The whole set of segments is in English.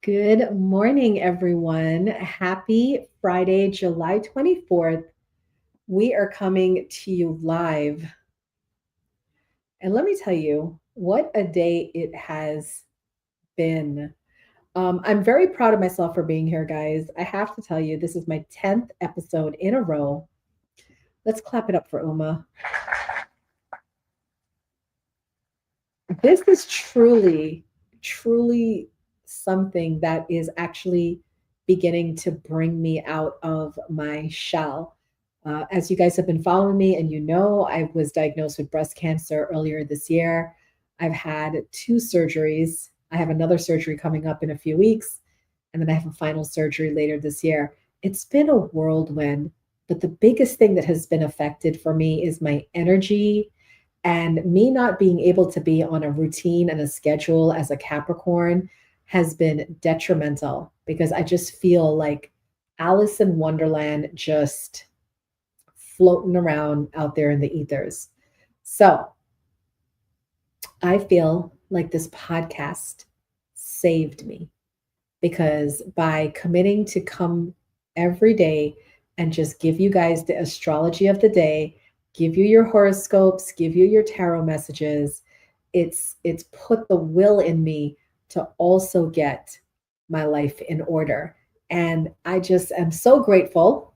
Good morning, everyone. Happy Friday, July 24th. We are coming to you live. And let me tell you what a day it has been. I'm very proud of myself for being here, guys. I have to tell you, this is my 10th episode in a row. Let's clap it up for Uma. This is truly something that is actually beginning to bring me out of my shell. As you guys have been following me, and you know, I was diagnosed with breast cancer earlier this year. I've had two surgeries. I have another surgery coming up in a few weeks, and then I have a final surgery later this year. It's been a whirlwind, but the biggest thing that has been affected for me is my energy and me not being able to be on a routine and a schedule as a Capricorn has been detrimental because I just feel like Alice in Wonderland just floating around out there in the ethers. So I feel like this podcast saved me because by committing to come every day and just give you guys the astrology of the day, give you your horoscopes, give you your tarot messages, it's put the will in me to also get my life in order. And I just am so grateful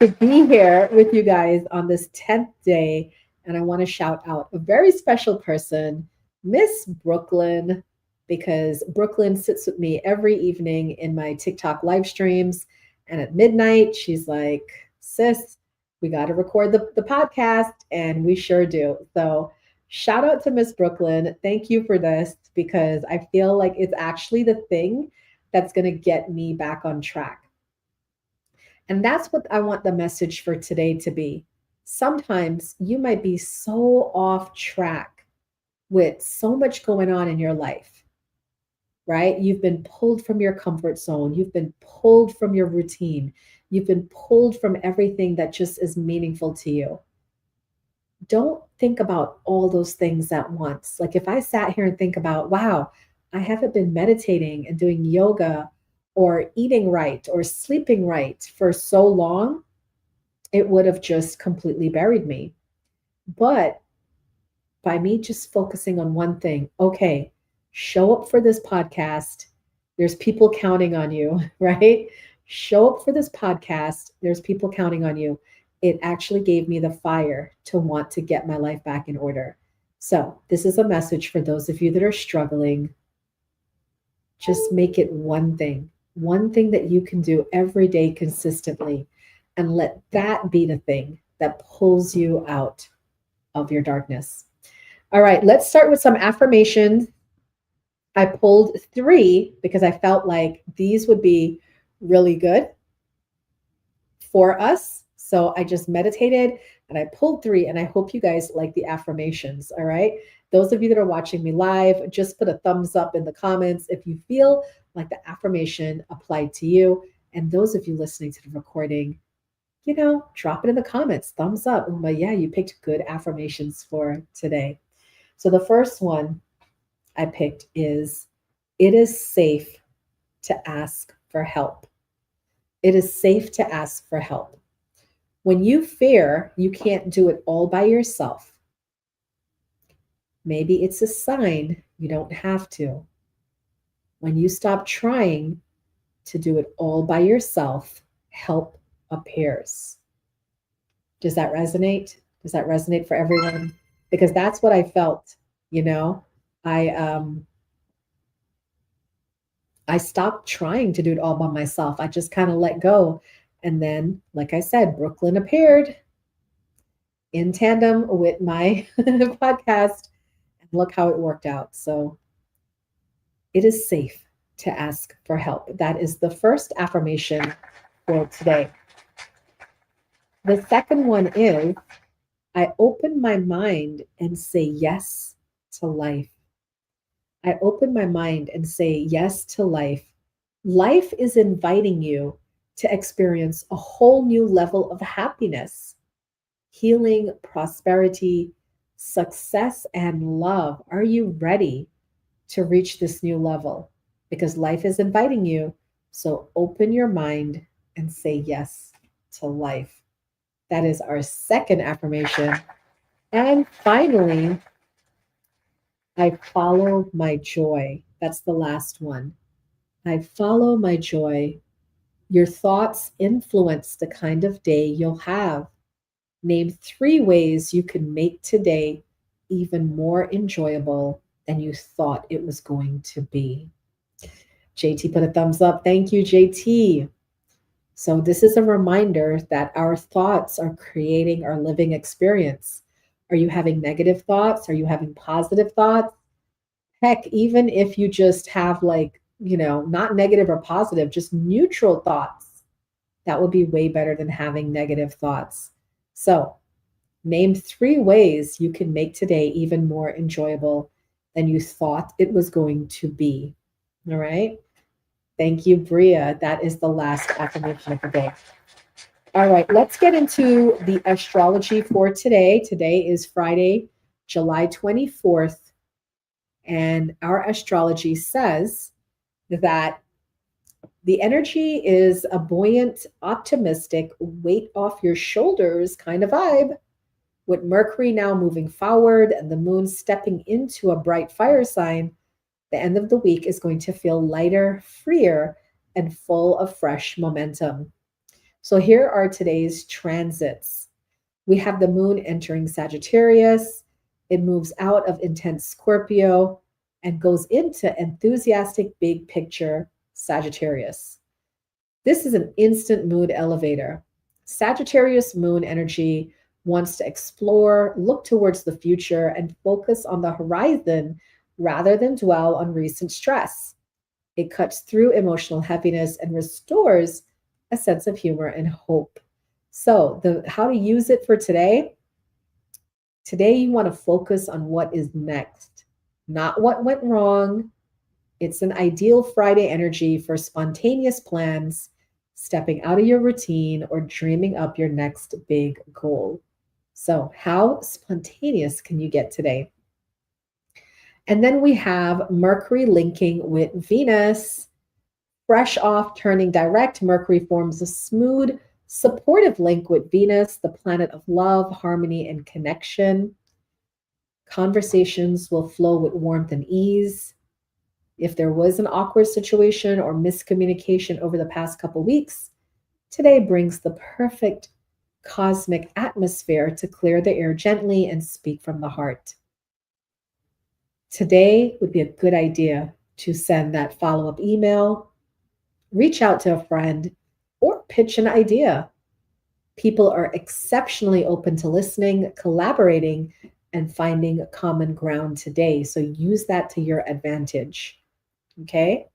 to be here with you guys on this 10th day. And I want to shout out a very special person, Miss Brooklyn, because Brooklyn sits with me every evening in my TikTok live streams. And at midnight, she's like, sis, we got to record the podcast. And we sure do. So shout out to Miss Brooklyn. Thank you for this because I feel like it's actually the thing that's going to get me back on track. And that's what I want the message for today to be. Sometimes you might be so off track with so much going on in your life, right? You've been pulled from your comfort zone, you've been pulled from your routine, you've been pulled from everything that just is meaningful to you. Don't think about all those things at once. Like if I sat here and think about, wow, I haven't been meditating and doing yoga or eating right or sleeping right for so long, it would have just completely buried me. But by me just focusing on one thing, okay, show up for this podcast. There's people counting on you, right? Show up for this podcast. There's people counting on you. It actually gave me the fire to want to get my life back in order. So, this is a message for those of you that are struggling. Just make it one thing that you can do every day consistently, and let that be the thing that pulls you out of your darkness. All right, let's start with some affirmations. I pulled three because I felt like these would be really good for us. So I just meditated and I pulled three, and I hope you guys like the affirmations. All right. Those of you that are watching me live, just put a thumbs up in the comments if you feel like the affirmation applied to you. And those of you listening to the recording, drop it in the comments. Thumbs up. But yeah, you picked good affirmations for today. So the first one I picked is, it is safe to ask for help. It is safe to ask for help. When you fear you can't do it all by yourself, maybe it's a sign you don't have to. When you stop trying to do it all by yourself, help appears. Does that resonate? Does that resonate for everyone? Because that's what I felt, you know. I I stopped trying to do it all by myself. I just kind of let go. And then, like I said, Brooklyn appeared in tandem with my podcast. And look how it worked out. So it is safe to ask for help. That is the first affirmation for today. The second one is, I open my mind and say yes to life. I open my mind and say yes to life. Life is inviting you to experience a whole new level of happiness, healing, prosperity, success, and love. Are you ready to reach this new level? because life is inviting you. So open your mind and say yes to life. That is our second affirmation. And finally, I follow my joy. That's the last one. I follow my joy. Your thoughts influence the kind of day you'll have. Name 3 ways you can make today even more enjoyable than you thought it was going to be. JT put a thumbs up. Thank you, JT. So, this is a reminder that our thoughts are creating our living experience. Are you having negative thoughts? Are you having positive thoughts? Heck, even if you just have, like, not negative or positive, just neutral thoughts, that would be way better than having negative thoughts. So, name 3 ways you can make today even more enjoyable than you thought it was going to be. All right. Thank you, Bria. That is the last affirmation of the day. All right, let's get into the astrology for today. Today is Friday, July 24th, and our astrology says that the energy is a buoyant, optimistic, weight off your shoulders kind of vibe, with Mercury now moving forward and the moon stepping into a bright fire sign. The end of the week is going to feel lighter, freer, and full of fresh momentum. So here are today's transits. We have the moon entering Sagittarius. It moves out of intense Scorpio and goes into enthusiastic big picture Sagittarius. This is an instant mood elevator. Sagittarius moon energy wants to explore, look towards the future, and focus on the horizon rather than dwell on recent stress. It cuts through emotional heaviness and restores a sense of humor and hope. So, the how to use it for today? Today you want to focus on what is next, not what went wrong. It's an ideal Friday energy for spontaneous plans, stepping out of your routine, or dreaming up your next big goal. So, how spontaneous can you get today? And then we have Mercury linking with Venus. Fresh off turning direct, Mercury forms a smooth, supportive link with Venus, the planet of love, harmony, and connection. Conversations will flow with warmth and ease. If there was an awkward situation or miscommunication over the past couple weeks, today brings the perfect cosmic atmosphere to clear the air gently and speak from the heart. Today would be a good idea to send that follow up email, reach out to a friend, or pitch an idea. People are exceptionally open to listening, collaborating, and finding common ground today. So use that to your advantage. Okay.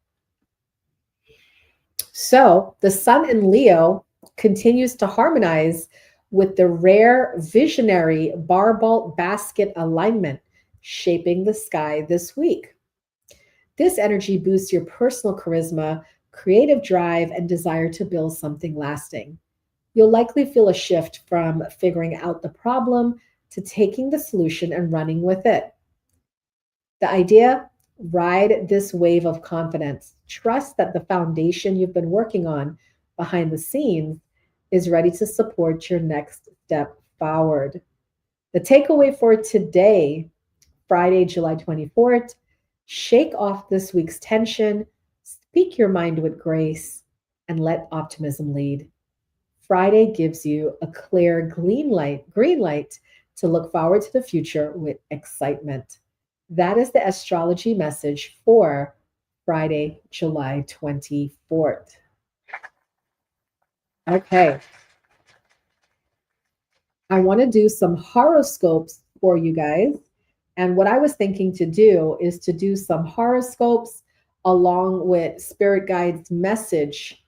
So the sun in Leo continues to harmonize with the rare visionary barbalt basket alignment shaping the sky this week. This energy boosts your personal charisma, creative drive, and desire to build something lasting. You'll likely feel a shift from figuring out the problem to taking the solution and running with it. The idea: ride this wave of confidence. Trust that the foundation you've been working on behind the scenes is ready to support your next step forward. The takeaway for today, Friday, July 24th: shake off this week's tension, speak your mind with grace, and let optimism lead. Friday gives you a clear green light to look forward to the future with excitement. That is the astrology message for Friday, July 24th. Okay. I want to do some horoscopes for you guys. And what I was thinking to do is to do some horoscopes along with Spirit Guide's message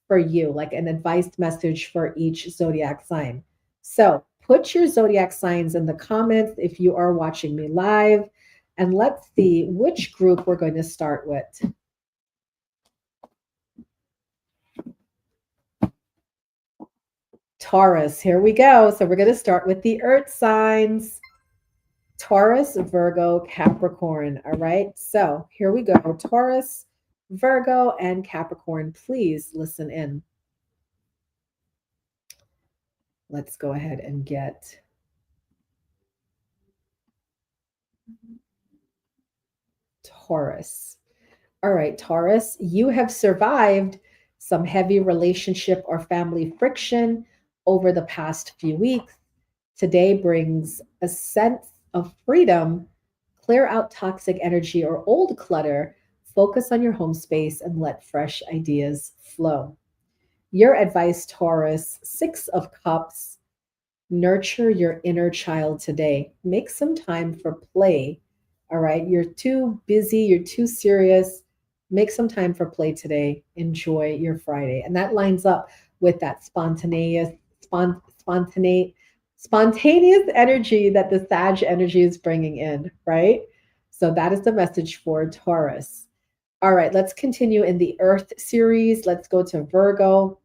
for you, like an advice message for each zodiac sign. So put your zodiac signs in the comments if you are watching me live. And let's see which group we're going to start with. Taurus, here we go. So we're going to start with the earth signs. Taurus, Virgo, Capricorn. All right. So here we go. Taurus, Virgo and Capricorn, please listen in. Let's go ahead and get Taurus. All right, Taurus, you have survived some heavy relationship or family friction over the past few weeks. Today brings a sense of freedom. Clear out toxic energy or old clutter. Focus on your home space and let fresh ideas flow. Your advice, Taurus, Six of Cups. Nurture your inner child today. Make some time for play. All right. You're too busy, you're too serious. Make some time for play today. Enjoy your Friday. And that lines up with that spontaneous energy that the Sag energy is bringing in, right? So that is the message for Taurus. All right, let's continue in the Earth series. Let's go to Virgo.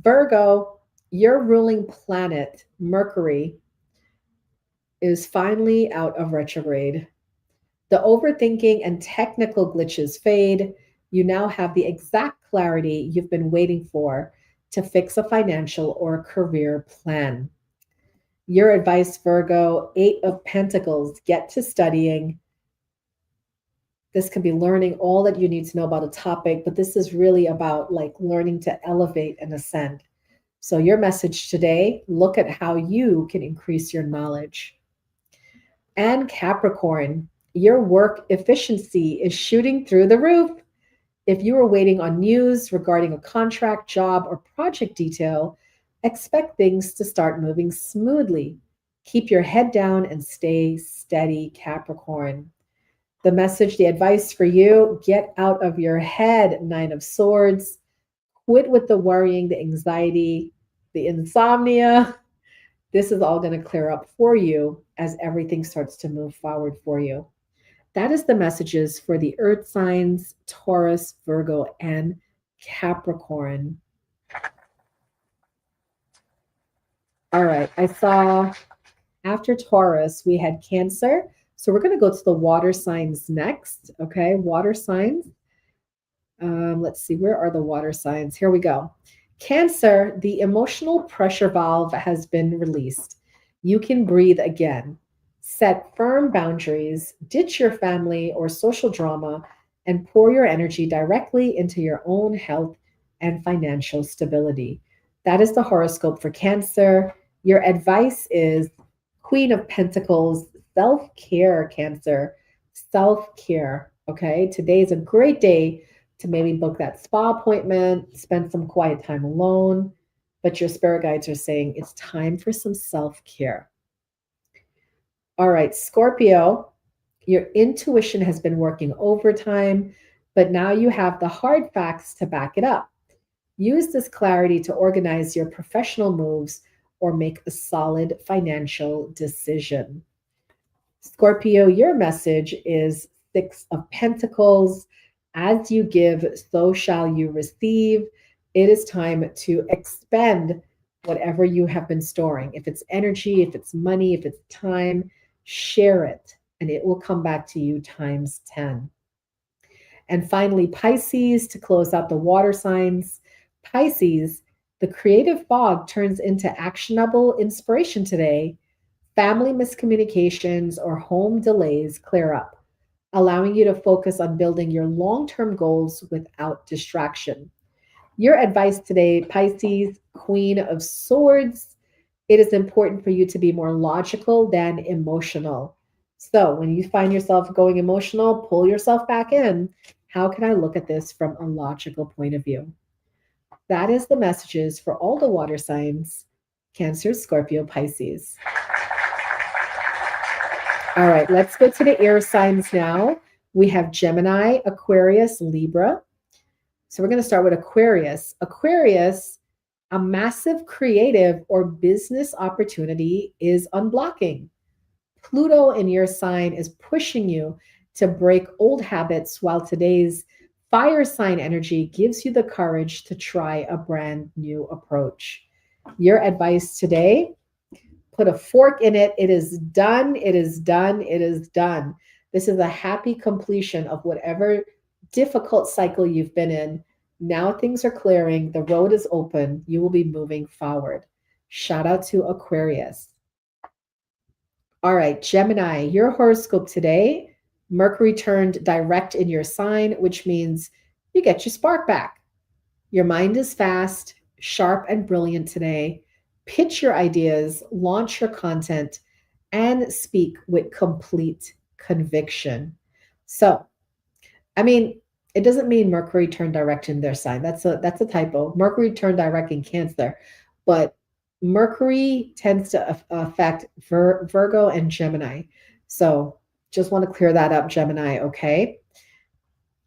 Virgo, your ruling planet, Mercury, is finally out of retrograde. The overthinking and technical glitches fade. You now have the exact clarity you've been waiting for to fix a financial or career plan. Your advice, Virgo, Eight of Pentacles, get to studying. This can be learning all that you need to know about a topic, but this is really about like learning to elevate and ascend. So, your message today, look at how you can increase your knowledge. And Capricorn, your work efficiency is shooting through the roof. If you are waiting on news regarding a contract, job, or project detail, expect things to start moving smoothly. Keep your head down and stay steady, Capricorn. The message, the advice for you, get out of your head, Nine of Swords. Quit with the worrying, the anxiety, the insomnia. This is all going to clear up for you as everything starts to move forward for you. That is the messages for the earth signs, Taurus, Virgo, and Capricorn. All right, I saw after Taurus, we had Cancer. So we're going to go to the water signs next. Okay, water signs. Let's see, where are the water signs? Here we go. Cancer, the emotional pressure valve has been released. You can breathe again. Set firm boundaries, ditch your family or social drama, and pour your energy directly into your own health and financial stability. That is the horoscope for Cancer. Your advice is Queen of Pentacles, self care, Cancer. Self care. Okay. Today is a great day to maybe book that spa appointment, spend some quiet time alone. But your spirit guides are saying it's time for some self care. All right, Scorpio, your intuition has been working overtime, but now you have the hard facts to back it up. Use this clarity to organize your professional moves or make a solid financial decision. Scorpio, your message is Six of Pentacles. As you give, so shall you receive. It is time to expend whatever you have been storing. If it's energy, if it's money, if it's time, share it, and it will come back to you times 10. And finally, Pisces, to close out the water signs. Pisces, the creative fog turns into actionable inspiration today. Family miscommunications or home delays clear up, allowing you to focus on building your long-term goals without distraction. Your advice today, Pisces, Queen of Swords, it is important for you to be more logical than emotional. So when you find yourself going emotional, pull yourself back in. How can I look at this from a logical point of view? That is the messages for all the water signs, Cancer, Scorpio, Pisces. All right, let's go to the air signs now. We have Gemini, Aquarius, Libra. So we're going to start with Aquarius. Aquarius, a massive creative or business opportunity is unblocking. Pluto in your sign is pushing you to break old habits, while today's fire sign energy gives you the courage to try a brand new approach. Your advice today, put a fork in it. It is done. It is done. It is done. This is a happy completion of whatever difficult cycle you've been in. Now things are clearing, the road is open, you will be moving forward. Shout out to Aquarius. All right, Gemini, your horoscope today, Mercury turned direct in your sign, which means you get your spark back. Your mind is fast, sharp, and brilliant today. Pitch your ideas, launch your content, and speak with complete conviction. So, I mean, it doesn't mean Mercury turned direct in their sign. That's a typo. Mercury turned direct in Cancer, but Mercury tends to affect Virgo and Gemini. So just want to clear that up, Gemini. Okay.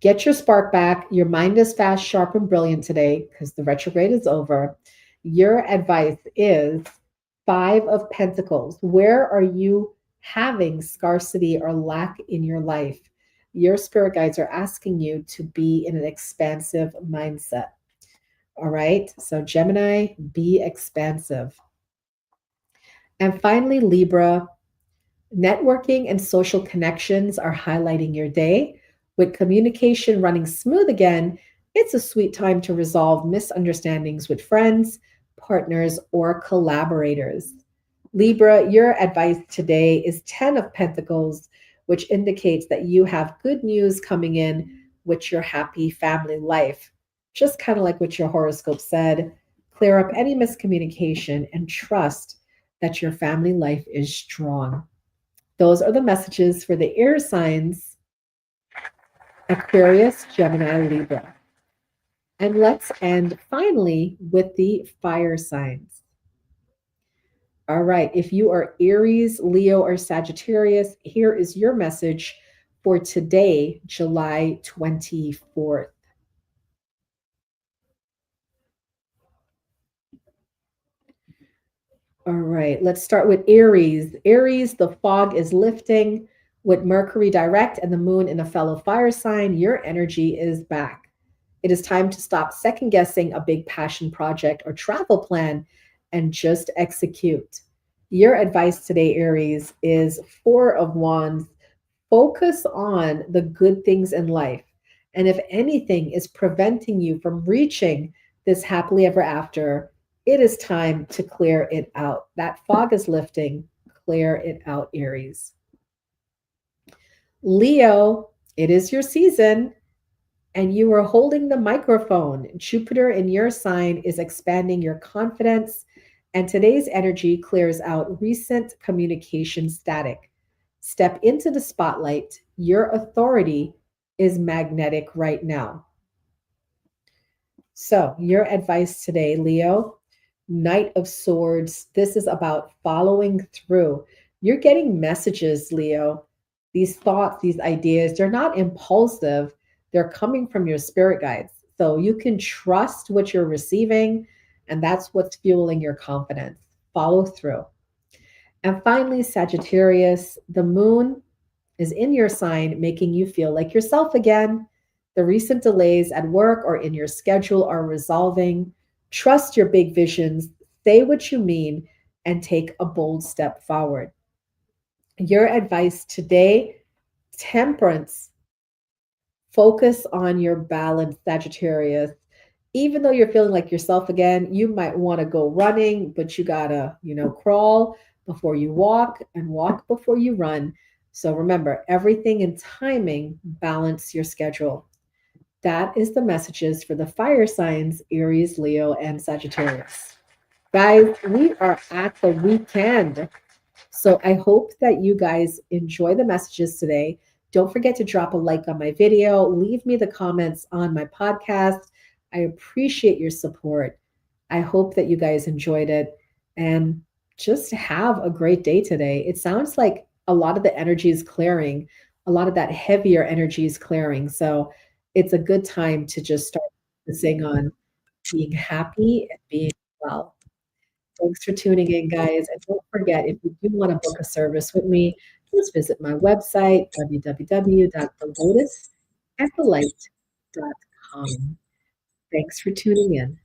Get your spark back. Your mind is fast, sharp, and brilliant today because the retrograde is over. Your advice is Five of Pentacles. Where are you having scarcity or lack in your life? Your spirit guides are asking you to be in an expansive mindset. All right. So, Gemini, be expansive. And finally, Libra, networking and social connections are highlighting your day. With communication running smooth again, it's a sweet time to resolve misunderstandings with friends, partners, or collaborators. Libra, your advice today is 10 of Pentacles, which indicates that you have good news coming in with your happy family life. Just kind of like what your horoscope said, clear up any miscommunication and trust that your family life is strong. Those are the messages for the air signs Aquarius, Gemini, Libra. And let's end finally with the fire signs. All right, if you are Aries, Leo, or Sagittarius, here is your message for today, July 24th. All right, let's start with Aries. Aries, the fog is lifting with Mercury direct and the moon in a fellow fire sign. Your energy is back. It is time to stop second guessing a big passion project or travel plan and just execute. Your advice today, Aries, is Four of Wands. Focus on the good things in life. And if anything is preventing you from reaching this happily ever after, it is time to clear it out. That fog is lifting. Clear it out, Aries. Leo, it is your season and you are holding the microphone. Jupiter in your sign is expanding your confidence, and today's energy clears out recent communication static. Step into the spotlight. Your authority is magnetic right now. So, your advice today, Leo, Knight of Swords. This is about following through. You're getting messages, Leo. These thoughts, these ideas, they're not impulsive. They're coming from your spirit guides. So you can trust what you're receiving, and that's what's fueling your confidence. Follow through. And finally, Sagittarius, the moon is in your sign, making you feel like yourself again. The recent delays at work or in your schedule are resolving. Trust your big visions, say what you mean, and take a bold step forward. Your advice today, Temperance. Focus on your balance, Sagittarius. Even though you're feeling like yourself again, you might want to go running, but you gotta, crawl before you walk and walk before you run. So remember, everything in timing, balance your schedule. That is the messages for the fire signs, Aries, Leo, and Sagittarius. Guys, we are at the weekend. So I hope that you guys enjoy the messages today. Don't forget to drop a like on my video. Leave me the comments on my podcast. I appreciate your support. I hope that you guys enjoyed it and just have a great day today. It sounds like a lot of the energy is clearing. A lot of that heavier energy is clearing. So it's a good time to just start focusing on being happy and being well. Thanks for tuning in, guys. And don't forget, if you do want to book a service with me, just visit my website, www.thelotusandthelight.com. Thanks for tuning in.